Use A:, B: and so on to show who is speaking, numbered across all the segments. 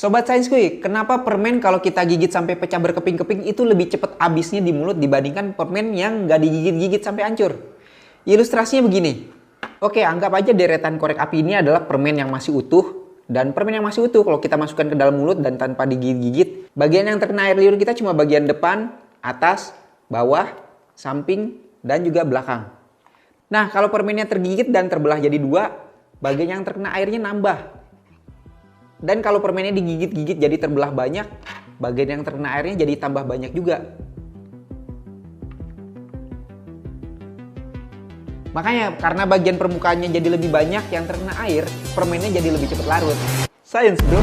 A: Sobat Sainskuy, kenapa permen kalau kita gigit sampai pecah berkeping-keping itu lebih cepat habisnya di mulut dibandingkan permen yang nggak digigit-gigit sampai hancur? Ilustrasinya begini. Oke, anggap aja deretan korek api ini adalah permen yang masih utuh. Dan permen yang masih utuh kalau kita masukkan ke dalam mulut dan tanpa digigit-gigit, bagian yang terkena air liur kita cuma bagian depan, atas, bawah, samping, dan juga belakang. Nah, kalau permennya tergigit dan terbelah jadi dua, bagian yang terkena airnya nambah. Dan kalau permennya digigit-gigit jadi terbelah banyak, bagian yang terkena airnya jadi tambah banyak juga. Makanya karena bagian permukaannya jadi lebih banyak yang terkena air, permennya jadi lebih cepat larut. Science, bro.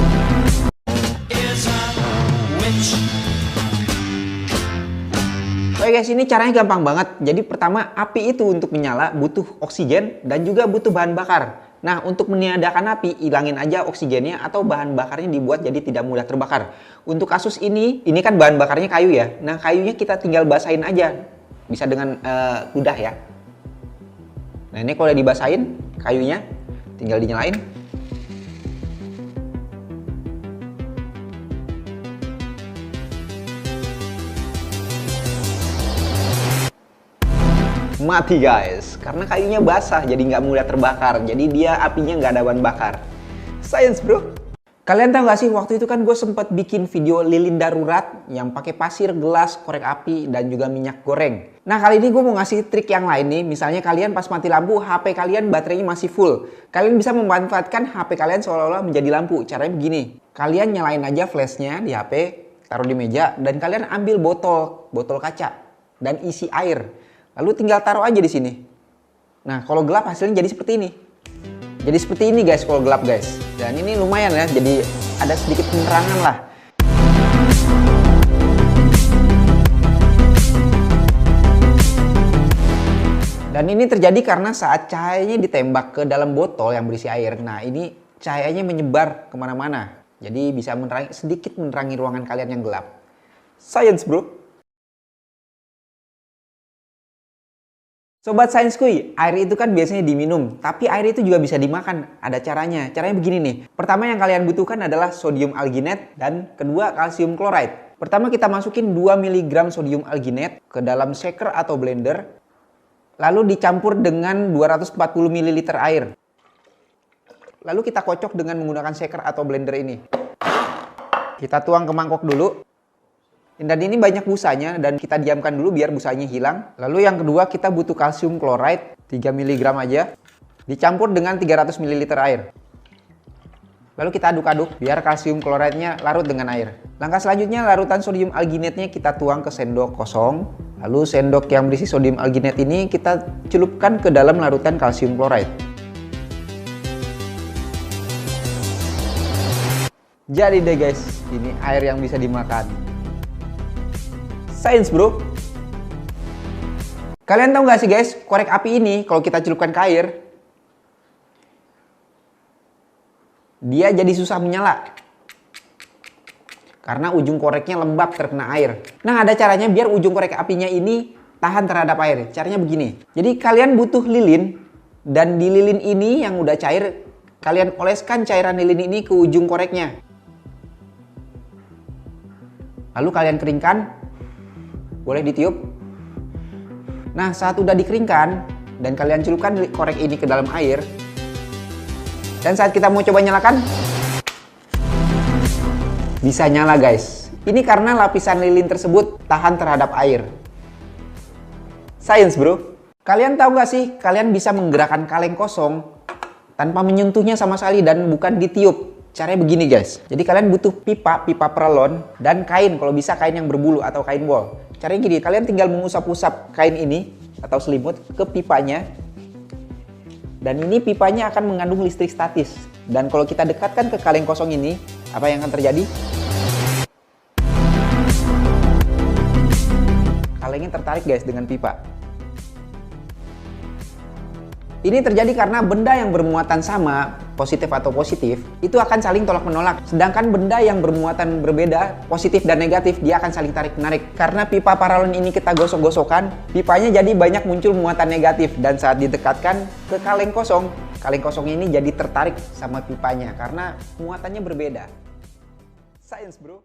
A: Oke guys, ini caranya gampang banget. Jadi pertama, api itu untuk menyala butuh oksigen dan juga butuh bahan bakar. Nah, untuk meniadakan api, hilangin aja oksigennya atau bahan bakarnya dibuat jadi tidak mudah terbakar. Untuk kasus ini kan bahan bakarnya kayu ya. Nah, kayunya kita tinggal basahin aja. Bisa dengan ludah ya. Nah, ini kalau udah dibasahin kayunya, tinggal dinyalain. Mati guys, karena kayunya basah jadi nggak mudah terbakar, jadi dia apinya nggak ada bahan bakar. Science, bro. Kalian tahu nggak sih, waktu itu kan gue sempat bikin video lilin darurat yang pakai pasir, gelas, korek api, dan juga minyak goreng. Nah, kali ini gue mau ngasih trik yang lain nih. Misalnya kalian pas mati lampu, HP kalian baterainya masih full. Kalian bisa memanfaatkan HP kalian seolah-olah menjadi lampu. Caranya begini, kalian nyalain aja flashnya di HP, taruh di meja, dan kalian ambil botol kaca, dan isi air. Lalu tinggal taruh aja di sini. Nah, kalau gelap hasilnya jadi seperti ini. Jadi seperti ini guys kalau gelap guys. Dan ini lumayan ya, jadi ada sedikit penerangan lah. Dan ini terjadi karena saat cahayanya ditembak ke dalam botol yang berisi air. Nah, ini cahayanya menyebar kemana-mana. Jadi bisa sedikit menerangi ruangan kalian yang gelap. Science, bro. Sobat Sainskuy, air itu kan biasanya diminum, tapi air itu juga bisa dimakan. Ada caranya. Caranya begini nih. Pertama yang kalian butuhkan adalah sodium alginate dan kedua kalsium klorida. Pertama kita masukin 2 mg sodium alginate ke dalam shaker atau blender. Lalu dicampur dengan 240 ml air. Lalu kita kocok dengan menggunakan shaker atau blender ini. Kita tuang ke mangkok dulu. Dan ini banyak busanya dan kita diamkan dulu biar busanya hilang. Lalu yang kedua kita butuh kalsium klorida 3 mg aja. Dicampur dengan 300 ml air. Lalu kita aduk-aduk biar kalsium kloridanya larut dengan air. Langkah selanjutnya larutan sodium alginate-nya kita tuang ke sendok kosong. Lalu sendok yang berisi sodium alginate ini kita celupkan ke dalam larutan kalsium klorida. Jadi deh guys, ini air yang bisa dimakan. Science, bro. Kalian tahu nggak sih guys, korek api ini kalau kita celupkan ke air, dia jadi susah menyala. Karena ujung koreknya lembab terkena air. Nah, ada caranya biar ujung korek apinya ini tahan terhadap air. Caranya begini. Jadi kalian butuh lilin, dan di lilin ini yang udah cair, kalian oleskan cairan lilin ini ke ujung koreknya. Lalu kalian keringkan. Boleh ditiup. Nah, saat udah dikeringkan dan kalian celupkan korek ini ke dalam air, dan saat kita mau coba nyalakan, bisa nyala guys. Ini karena lapisan lilin tersebut tahan terhadap air. Science, bro. Kalian tahu gak sih, kalian bisa menggerakkan kaleng kosong tanpa menyentuhnya sama sekali dan bukan ditiup. Caranya begini guys. Jadi kalian butuh pipa perelon dan kain, kalau bisa kain yang berbulu atau kain wol. Caranya gini, kalian tinggal mengusap-usap kain ini atau selimut ke pipanya. Dan ini pipanya akan mengandung listrik statis. Dan kalau kita dekatkan ke kaleng kosong ini, apa yang akan terjadi? Kalengnya tertarik guys dengan pipa. Ini terjadi karena benda yang bermuatan sama, positif atau positif, itu akan saling tolak-menolak. Sedangkan benda yang bermuatan berbeda, positif dan negatif, dia akan saling tarik-menarik. Karena pipa paralon ini kita gosok-gosokkan, pipanya jadi banyak muncul muatan negatif. Dan saat didekatkan ke kaleng kosong ini jadi tertarik sama pipanya karena muatannya berbeda. Science bro.